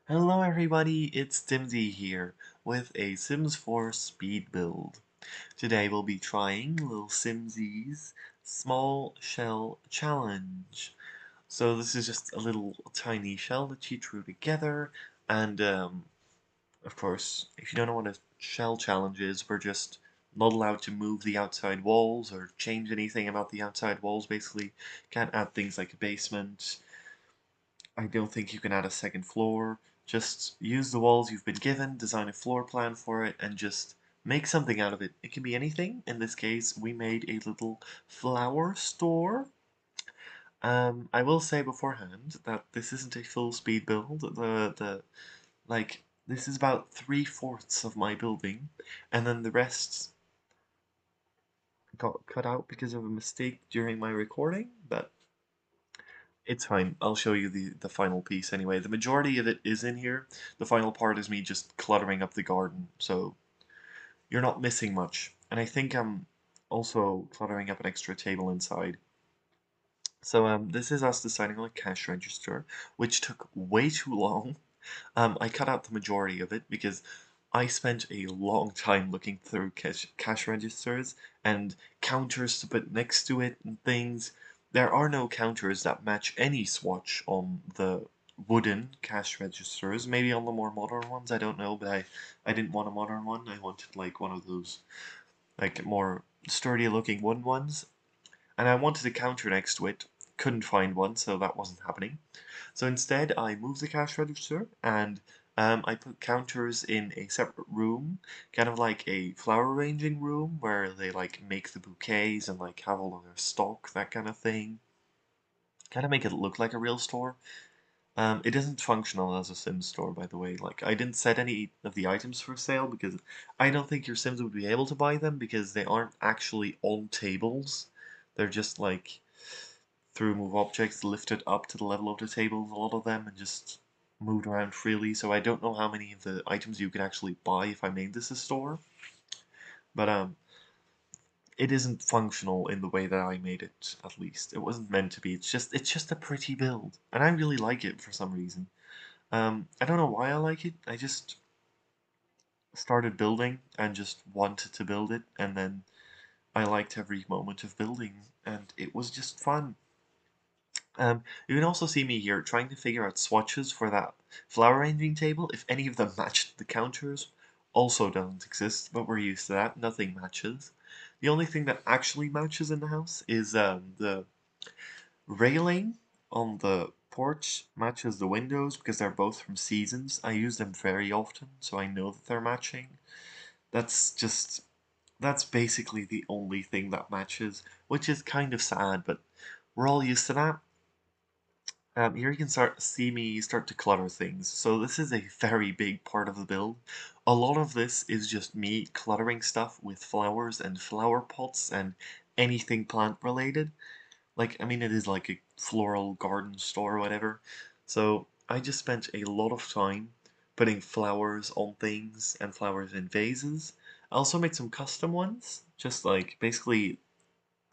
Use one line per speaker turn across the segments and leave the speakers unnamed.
Hello everybody, it's Timsy here with a Sims 4 speed build. Today we'll be trying LilSimsie's Small Shell Challenge. So this is just a little tiny shell that she threw together, and of course, if you don't know what a shell challenge is, we're just not allowed to move the outside walls or change anything about the outside walls, basically. Can't add things like a basement. I don't think you can add a second floor. Just use the walls you've been given, design a floor plan for it, and just make something out of it. It can be anything. In this case, we made a little flower store. I will say beforehand that this isn't a full speed build. This is about 3/4 of my building, and then the rest got cut out because of a mistake during my recording, but it's fine. I'll show you the final piece anyway. The majority of it is in here. The final part is me just cluttering up the garden, so you're not missing much. And I think I'm also cluttering up an extra table inside. So this is us deciding on a cash register, which took way too long. I cut out the majority of it because I spent a long time looking through cash registers and counters to put next to it and things. There are no counters that match any swatch on the wooden cash registers. Maybe on the more modern ones, I don't know, but I didn't want a modern one. I wanted like one of those like more sturdy looking wooden ones. And I wanted a counter next to it. Couldn't find one, so that wasn't happening. So instead, I moved the cash register and I put counters in a separate room, kind of like a flower arranging room where they like make the bouquets and like have all of their stock, that kind of thing. Kind of make it look like a real store. It isn't functional as a Sims store, by the way. Like, I didn't set any of the items for sale because I don't think your Sims would be able to buy them because they aren't actually on tables. They're just like through move objects lifted up to the level of the tables, a lot of them, and just moved around freely. So I don't know how many of the items you could actually buy if I made this a store. But it isn't functional in the way that I made it, at least. It wasn't meant to be. It's just a pretty build. And I really like it for some reason. I don't know why I like it. I just started building and just wanted to build it, and then I liked every moment of building, and it was just fun. You can also see me here trying to figure out swatches for that flower arranging table. If any of them matched the counters, also doesn't exist, but we're used to that. Nothing matches. The only thing that actually matches in the house is the railing on the porch matches the windows because they're both from Seasons. I use them very often, so I know that they're matching. That's basically the only thing that matches, which is kind of sad, but we're all used to that. Here you can see me start to clutter things. So this is a very big part of the build. A lot of this is just me cluttering stuff with flowers and flower pots and anything plant related. Like, I mean, it is like a floral garden store or whatever. So I just spent a lot of time putting flowers on things and flowers in vases. I also made some custom ones, just like basically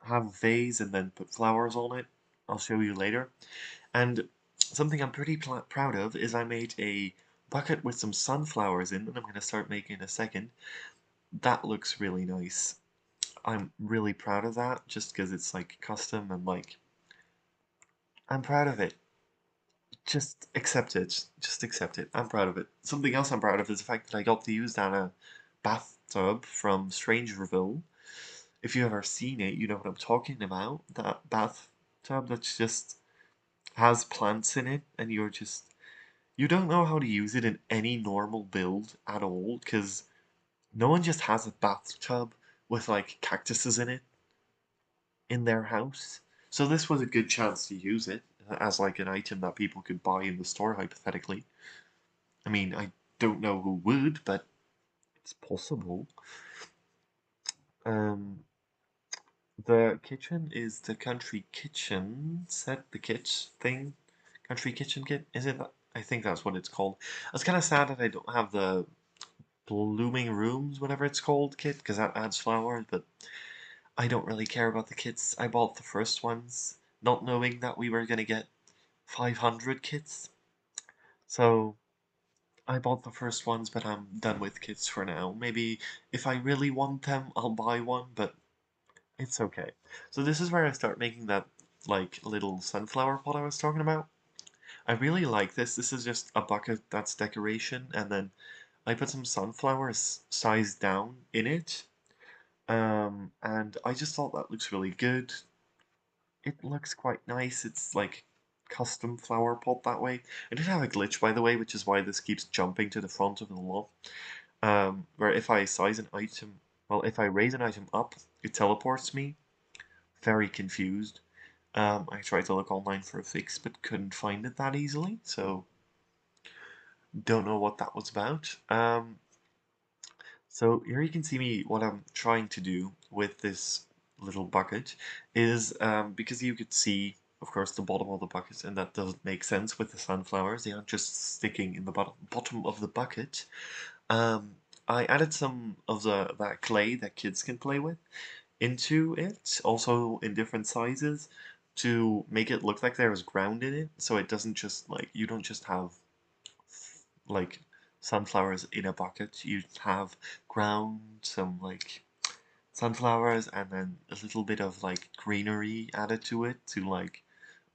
have a vase and then put flowers on it. I'll show you later. And something I'm pretty proud of is I made a bucket with some sunflowers in, and I'm going to start making in a second. That looks really nice. I'm really proud of that, just because it's like custom and like, I'm proud of it. Just accept it. Just accept it. I'm proud of it. Something else I'm proud of is the fact that I got to use that bathtub from Strangerville. If you've ever seen it, you know what I'm talking about. That bathtub that's just has plants in it, and you don't know how to use it in any normal build at all, because no one just has a bathtub with like cactuses in it in their house. So this was a good chance to use it as like an item that people could buy in the store, hypothetically. I mean, I don't know who would, but it's possible. Um, the kitchen is the country kitchen set, the kitsch thing. Country kitchen kit, is it? I think that's what it's called. I was kind of sad that I don't have the blooming rooms, whatever it's called, kit, because that adds flowers, but I don't really care about the kits. I bought the first ones, not knowing that we were going to get 500 kits. So, I bought the first ones, but I'm done with kits for now. Maybe if I really want them, I'll buy one, but it's okay. So this is where I start making that, like, little sunflower pot I was talking about. I really like this. This is just a bucket that's decoration, and then I put some sunflowers sized down in it. And I just thought that looks really good. It looks quite nice. It's like custom flower pot that way. I did have a glitch, by the way, which is why this keeps jumping to the front of the lot. Where if I size an item, well, if I raise an item up, it teleports me. Very confused. I tried to look online for a fix, but couldn't find it that easily, so don't know what that was about. So here you can see me, what I'm trying to do with this little bucket is, because you could see, of course, the bottom of the bucket, and that doesn't make sense with the sunflowers, they aren't just sticking in the bottom of the bucket. Um, I added some of that clay that kids can play with into it, also in different sizes, to make it look like there is ground in it, so it doesn't just, like, you don't just have like sunflowers in a bucket. You have ground, some like sunflowers, and then a little bit of like greenery added to it to like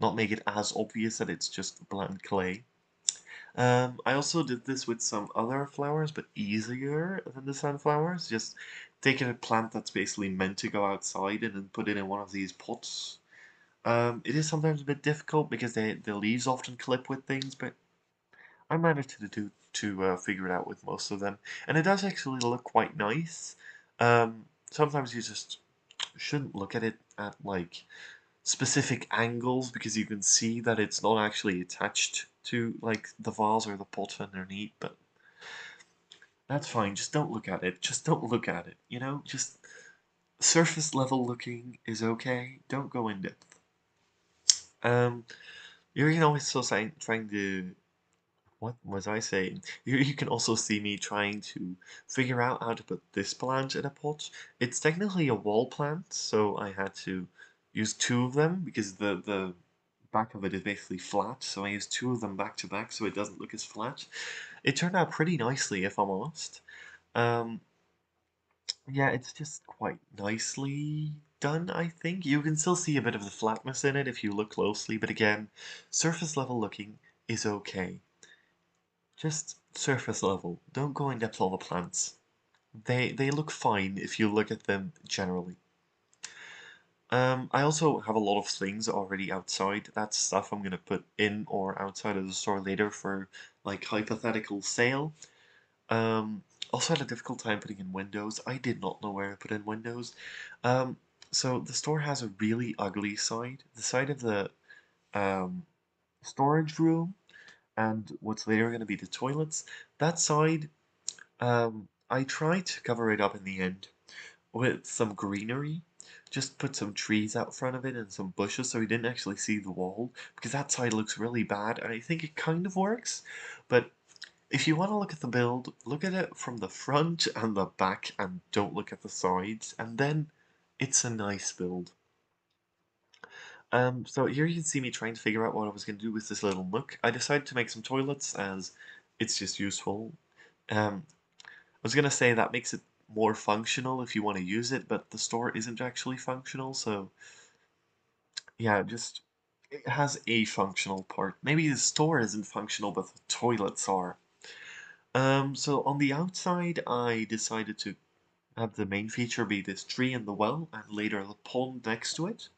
not make it as obvious that it's just bland clay. I also did this with some other flowers, but easier than the sunflowers. Just taking a plant that's basically meant to go outside and then put it in one of these pots. It is sometimes a bit difficult because the leaves often clip with things, but I managed to figure it out with most of them, and it does actually look quite nice. Sometimes you just shouldn't look at it at like specific angles because you can see that it's not actually attached to like the vase or the pot underneath, but that's fine. Just don't look at it. Just don't look at it. You know, just surface level looking is okay. Don't go in depth. Um, you can also say trying to what was I saying? You can also see me trying to figure out how to put this plant in a pot. It's technically a wall plant, so I had to use two of them because the back of it is basically flat, so I used two of them back to back so it doesn't look as flat. It turned out pretty nicely, if I'm honest. Um, yeah, it's just quite nicely done, I think. You can still see a bit of the flatness in it if you look closely, but again, surface level looking is okay. Just surface level. Don't go in depth on the plants. They look fine if you look at them generally. I also have a lot of things already outside. That's stuff I'm gonna put in or outside of the store later for like hypothetical sale. Um, Also had a difficult time putting in windows. I did not know where to put in windows. Um, so the store has a really ugly side. The side of the um, storage room and what's later going to be the toilets. That side, I tried to cover it up in the end with some greenery. Just put some trees out front of it and some bushes so you didn't actually see the wall because that side looks really bad and I think it kind of works. But if you want to look at the build, look at it from the front and the back and don't look at the sides and then it's a nice build. So here you can see me trying to figure out what I was going to do with this little nook. I decided to make some toilets as it's just useful. Um, I was going to say that makes it more functional if you want to use it, but the store isn't actually functional, so yeah, just it has a functional part. Maybe the store isn't functional, but the toilets are. So on the outside, I decided to have the main feature be this tree and the well, and later the pond next to it.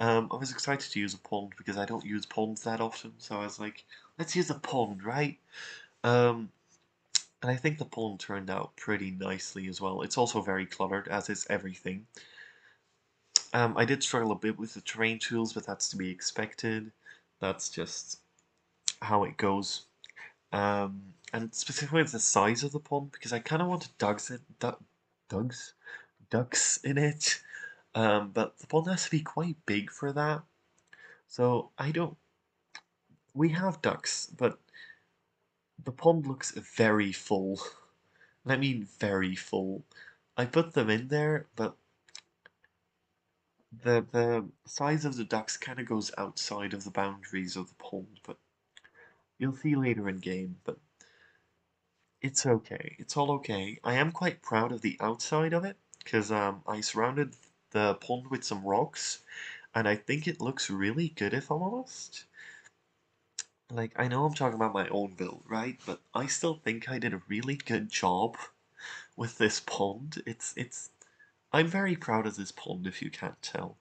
I was excited to use a pond because I don't use ponds that often, so I was like, let's use a pond, right? Um, and I think the pond turned out pretty nicely as well. It's also very cluttered, as is everything. I did struggle a bit with the terrain tools, but that's to be expected. That's just how it goes. And specifically the size of the pond, because I kind of wanted dugs, ducks in it. But the pond has to be quite big for that. So I don't. We have ducks, but the pond looks very full. I mean very full. I put them in there, but the size of the ducks kind of goes outside of the boundaries of the pond. But you'll see later in game. But It's okay. It's all okay. I am quite proud of the outside of it because I surrounded the pond with some rocks, and I think it looks really good if I'm honest. Like, I know I'm talking about my own build, right? But I still think I did a really good job with this pond. I'm very proud of this pond if you can't tell.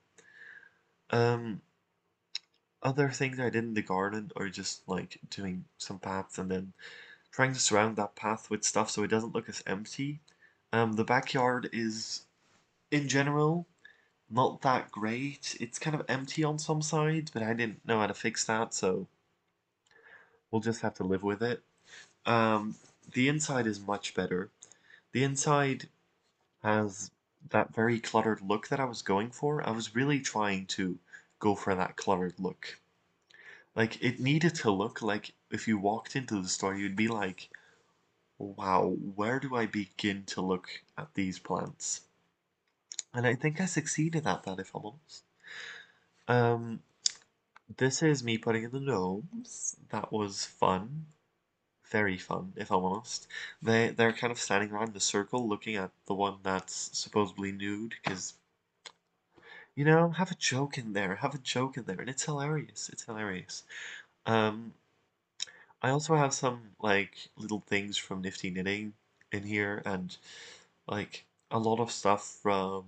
Um, Other things I did in the garden are just like doing some paths and then trying to surround that path with stuff so it doesn't look as empty. The backyard is, in general, not that great. It's kind of empty on some sides, but I didn't know how to fix that, so we'll just have to live with it. Um, the inside is much better. The inside has that very cluttered look that I was going for. I was really trying to go for that cluttered look. Like, it needed to look like if you walked into the store, you'd be like, wow, where do I begin to look at these plants? And I think I succeeded at that, if I'm honest. Um, this is me putting in the gnomes. That was fun. Very fun, if I'm honest. They're kind of standing around in a circle looking at the one that's supposedly nude, because, you know, have a joke in there, have a joke in there, and it's hilarious. It's hilarious. Um, I also have some, like, little things from Nifty Knitting in here, and, like, a lot of stuff from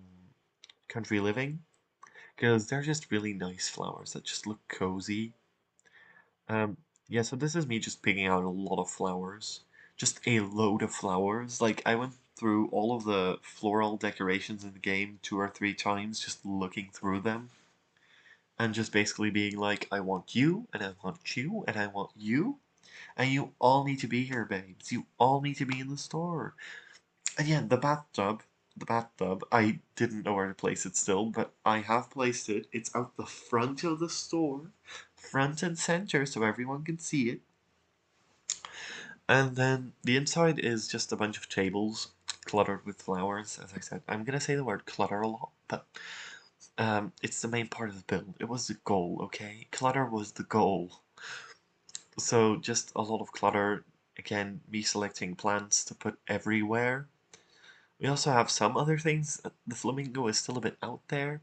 Country Living, because they're just really nice flowers that just look cozy. Um, yeah, so this is me just picking out a lot of flowers. Just a load of flowers. Like, I went through all of the floral decorations in the game 2 or 3 times, just looking through them. And just basically being like, I want you, and I want you, and I want you. And you all need to be here, babes. You all need to be in the store. And yeah, the bathtub, I didn't know where to place it still, but I have placed it. It's out the front of the store, front and center, so everyone can see it. And then the inside is just a bunch of tables cluttered with flowers. As I said, I'm gonna say the word clutter a lot, but it's the main part of the build. It was the goal, okay? Clutter was the goal. So just a lot of clutter. Again, me selecting plants to put everywhere. We also have some other things. The flamingo is still a bit out there.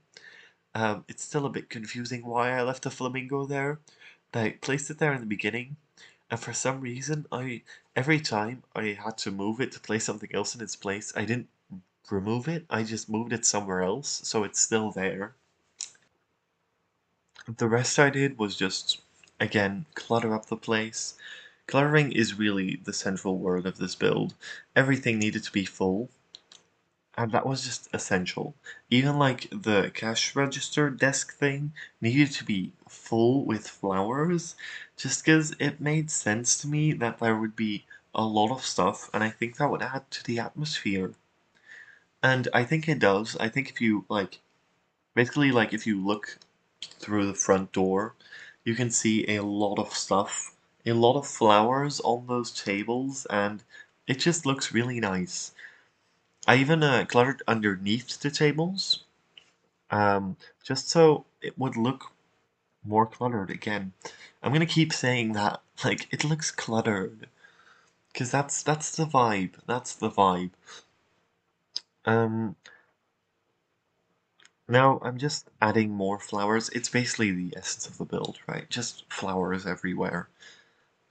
It's still a bit confusing why I left the flamingo there. I placed it there in the beginning, and for some reason, every time I had to move it to place something else in its place, I didn't remove it. I just moved it somewhere else, so it's still there. The rest I did was just, again, clutter up the place. Cluttering is really the central word of this build. Everything needed to be full, and that was just essential. Even like the cash register desk thing needed to be full with flowers, just because it made sense to me that there would be a lot of stuff, and I think that would add to the atmosphere. And I think it does. I think if you like, basically like if you look through the front door, you can see a lot of stuff, a lot of flowers on those tables, and it just looks really nice. I even cluttered underneath the tables, just so it would look more cluttered again. I'm gonna keep saying that, like, it looks cluttered, because that's the vibe, that's the vibe. Um, Now I'm just adding more flowers. It's basically the essence of the build, right? Just flowers everywhere.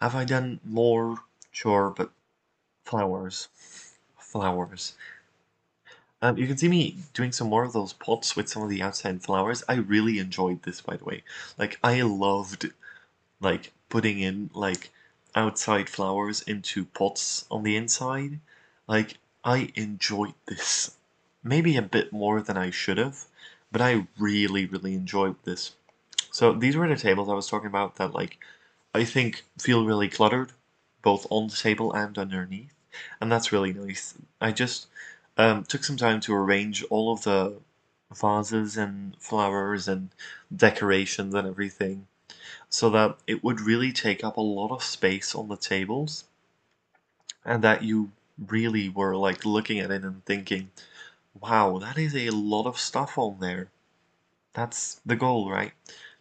Have I done more? Sure, but flowers. Flowers. You can see me doing some more of those pots with some of the outside flowers. I really enjoyed this, by the way. Like, I loved, like, putting in, like, outside flowers into pots on the inside. Like, I enjoyed this. Maybe a bit more than I should have, but I really, really enjoyed this. So these were the tables I was talking about that, like, I think feel really cluttered, both on the table and underneath, and that's really nice. I just took some time to arrange all of the vases and flowers and decorations and everything so that it would really take up a lot of space on the tables and that you really were like looking at it and thinking, wow, that is a lot of stuff on there. That's the goal, right?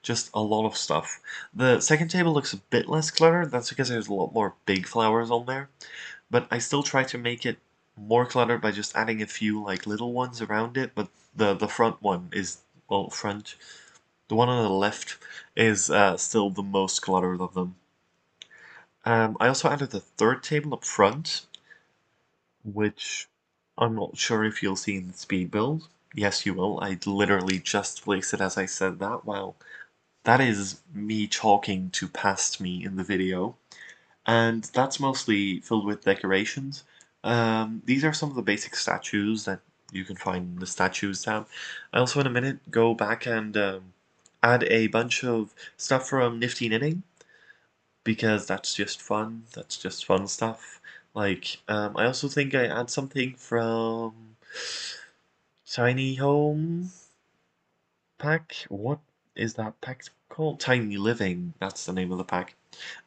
Just a lot of stuff. The second table looks a bit less cluttered. That's because there's a lot more big flowers on there. but I still try to make it more cluttered by just adding a few like little ones around it, but the front one is, well, front, the one on the left is still the most cluttered of them. I also added the third table up front, which I'm not sure if you'll see in the speed build. Yes, you will. I literally just placed it as I said that. Wow. That is me talking to past me in the video. And that's mostly filled with decorations. These are some of the basic statues that you can find in the statues tab. I also in a minute go back and add a bunch of stuff from Nifty Knitting, because that's just fun. That's just fun stuff. Like, I also think I add something from Tiny Home pack. What is that pack called? Tiny Living. That's the name of the pack.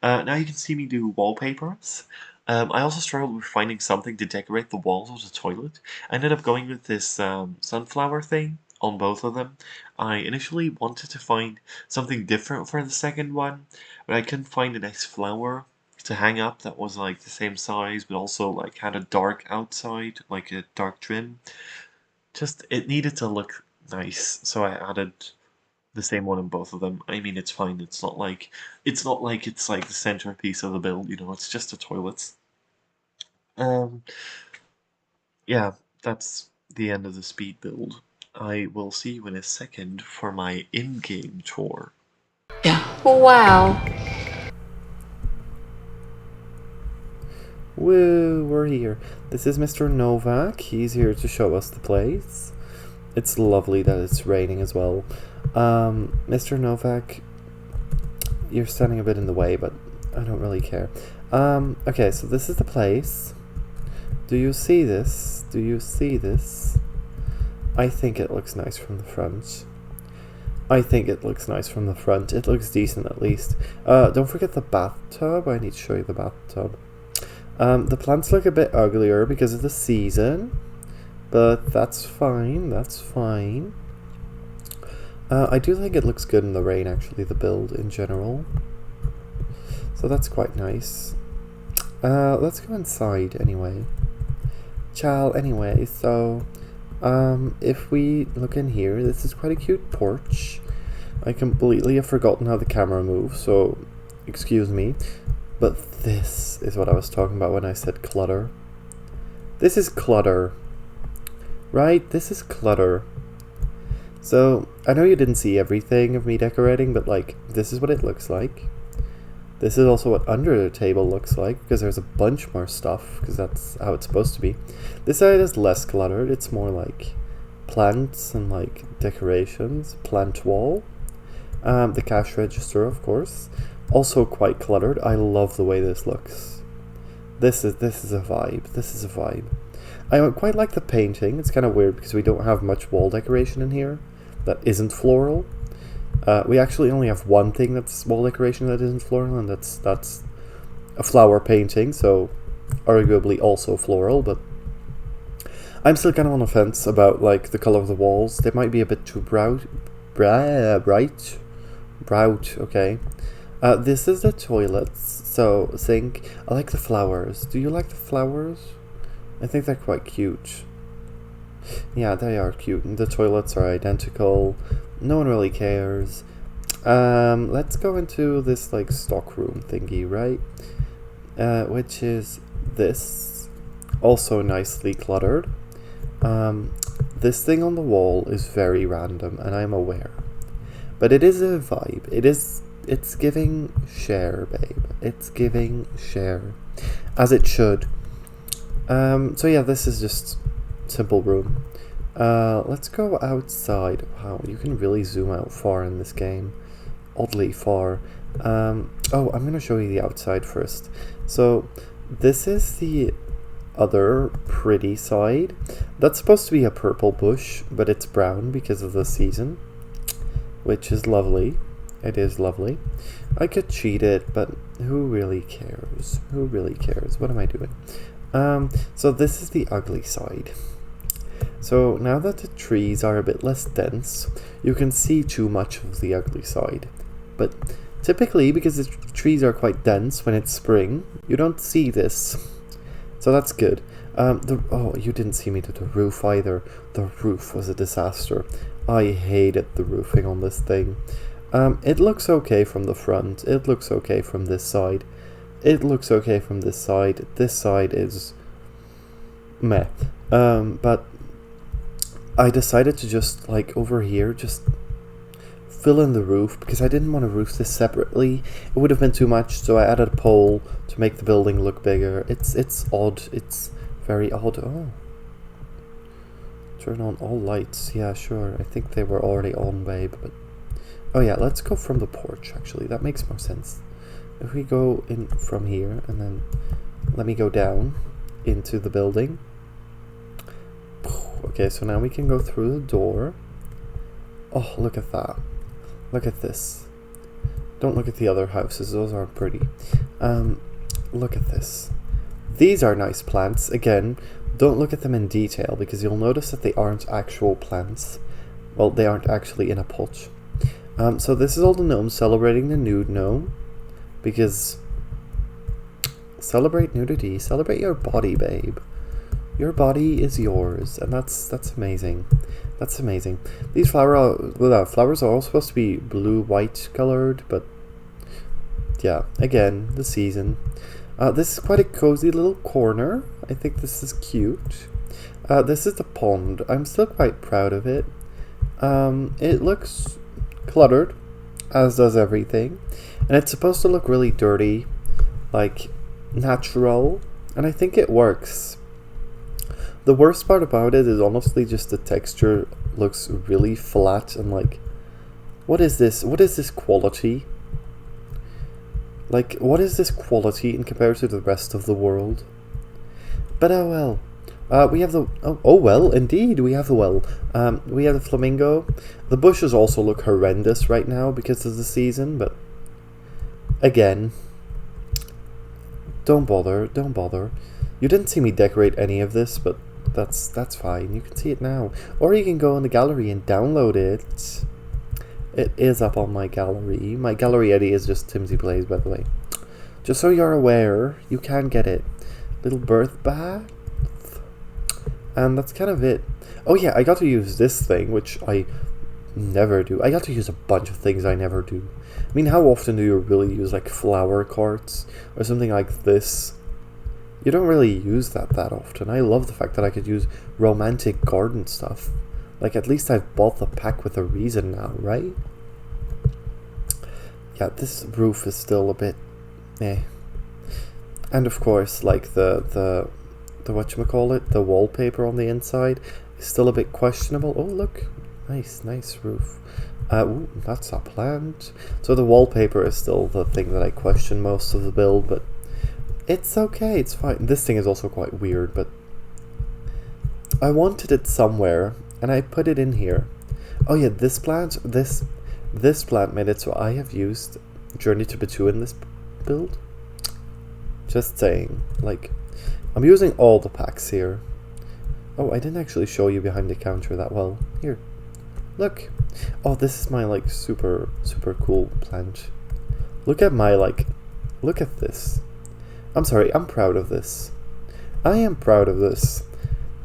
Now you can see me do wallpapers. I also struggled with finding something to decorate the walls of the toilet. I ended up going with this sunflower thing on both of them. I initially wanted to find something different for the second one, but I couldn't find a nice flower to hang up that was like the same size, but also like had a dark outside, like a dark trim. Just, it needed to look nice, so I added the same one in both of them. I mean, it's fine. It's not like it's like the centerpiece of the build. You know, it's just the toilets. Um, yeah, that's the end of the speed build. I will see you in a second for my in-game tour.
Yeah. Wow.
Woo, we're here. This is Mr. Novak. He's here to show us the place. It's lovely that it's raining as well. Mr. Novak, you're standing a bit in the way, but I don't really care. Okay, so this is the place. Do you see this? Do you see this? I think it looks nice from the front. I think it looks nice from the front. It looks decent at least. Don't forget the bathtub. I need to show you the bathtub. The plants look a bit uglier because of the season, but that's fine, that's fine. I do think it looks good in the rain, actually, the build in general. So that's quite nice. Let's go inside anyway. Ciao, anyway, so if we look in here, this is quite a cute porch. I completely have forgotten how the camera moves, so excuse me. But this is what I was talking about when I said clutter. This is clutter. Right? This is clutter. So, I know you didn't see everything of me decorating, but like, this is what it looks like. This is also what under the table looks like, because there's a bunch more stuff, because that's how it's supposed to be. This side is less cluttered. It's more like plants and like decorations. Plant wall. The cash register, of course. Also quite cluttered. I love the way this looks. This is a vibe. This is a vibe. I quite like the painting. It's kind of weird because we don't have much wall decoration in here that isn't floral. We actually only have one thing that's wall decoration that isn't floral, and that's a flower painting, so arguably also floral, but I'm still kind of on the fence about like the color of the walls. They might be a bit too bright. Okay. This is the toilets, so sink. I like the flowers. Do you like the flowers? I think they're quite cute. Yeah, they are cute. And the toilets are identical. No one really cares. Let's go into this like stockroom thingy, right? Which is this. Also nicely cluttered. This thing on the wall is very random, and I'm aware. But it is a vibe. It's giving share, babe. It's giving share. As it should. So yeah, this is just simple room. Let's go outside. Wow, you can really zoom out far in this game. Oddly far. Oh, I'm going to show you the outside first. So, this is the other pretty side. That's supposed to be a purple bush, but it's brown because of the season. Which is lovely. It is lovely. I could cheat it, but who really cares? Who really cares? What am I doing? So this is the ugly side. So now that the trees are a bit less dense, you can see too much of the ugly side. But typically, because the trees are quite dense when it's spring, you don't see this. So that's good. Oh, you didn't see me do the roof either. The roof was a disaster. I hated the roofing on this thing. It looks okay from the front. It looks okay from this side. It looks okay from this side. This side is meh. But I decided to just, like, over here, just fill in the roof, because I didn't want to roof this separately. It would have been too much, so I added a pole to make the building look bigger. It's odd. It's very odd. Oh. Turn on all lights. Yeah, sure. I think they were already on, babe, but... Oh yeah, let's go from the porch, actually. That makes more sense. If we go in from here, and then let me go down into the building. Okay, so now we can go through the door. Oh, look at that. Look at this. Don't look at the other houses, those aren't pretty. Look at this. These are nice plants. Again, don't look at them in detail, because you'll notice that they aren't actual plants. Well, they aren't actually in a pot. So this is all the gnomes celebrating the nude gnome. Because celebrate nudity, celebrate your body, babe. Your body is yours, and that's amazing. That's amazing. These flowers are all supposed to be blue-white colored, but yeah, again, the season. This is quite a cozy little corner. I think this is cute. This is the pond. I'm still quite proud of it. It looks cluttered, as does everything. And it's supposed to look really dirty, like natural, and I think it works. The worst part about it is honestly just the texture looks really flat and like, what is this? What is this quality? Like, what is this quality in comparison to the rest of the world? But oh well. We have the... Oh well, indeed, we have the well. We have the flamingo. The bushes also look horrendous right now because of the season, but... Again, don't bother, don't bother. You didn't see me decorate any of this, but that's fine. You can see it now. Or you can go in the gallery and download it. It is up on my gallery. My gallery ID is just TimsyPlays, by the way. Just so you're aware, you can get it. Little birth bath. And that's kind of it. Oh yeah, I got to use this thing, which I never do. I got to use a bunch of things I never do. I mean, how often do you really use like flower carts or something like this? You don't really use that often. I love the fact that I could use romantic garden stuff. Like, at least I've bought the pack with a reason now, right? Yeah, this roof is still a bit eh. And of course, like the whatchamacallit, the wallpaper on the inside is still a bit questionable. Oh look, nice roof. Ooh, that's a plant. So the wallpaper is still the thing that I question most of the build, but it's okay, it's fine. This thing is also quite weird, but I wanted it somewhere, and I put it in here. Oh yeah, this plant made it so I have used Journey to Batu in this build. Just saying, like, I'm using all the packs here. Oh, I didn't actually show you behind the counter that well. Here, look. Oh, this is my, like, super cool plant. Look at my, like, look at this. I'm sorry, I'm proud of this. I am proud of this.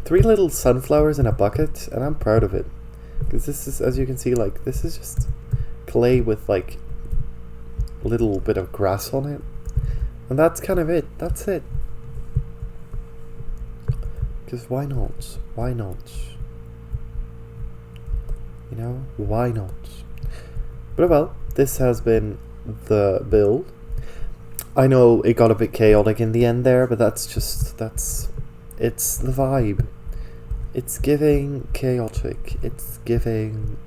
3 little sunflowers in a bucket, and I'm proud of it. Because this is, as you can see, like, this is just clay with, like, a little bit of grass on it. And that's kind of it. That's it. Because why not? Why not? You know, why not? But well, this has been the build. I know it got a bit chaotic in the end there, but it's the vibe. It's giving chaotic. It's giving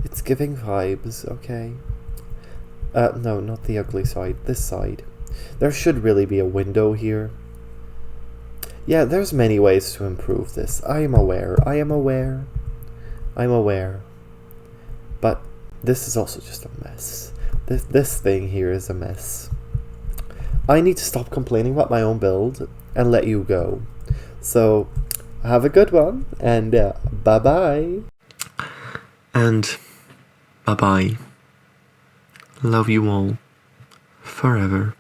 vibes, okay? No, not the ugly side. This side. There should really be a window here. Yeah, there's many ways to improve this. I am aware. But this is also just a mess. This thing here is a mess. I need to stop complaining about my own build and let you go. So, have a good one, and bye-bye.
And bye-bye. Love you all. Forever.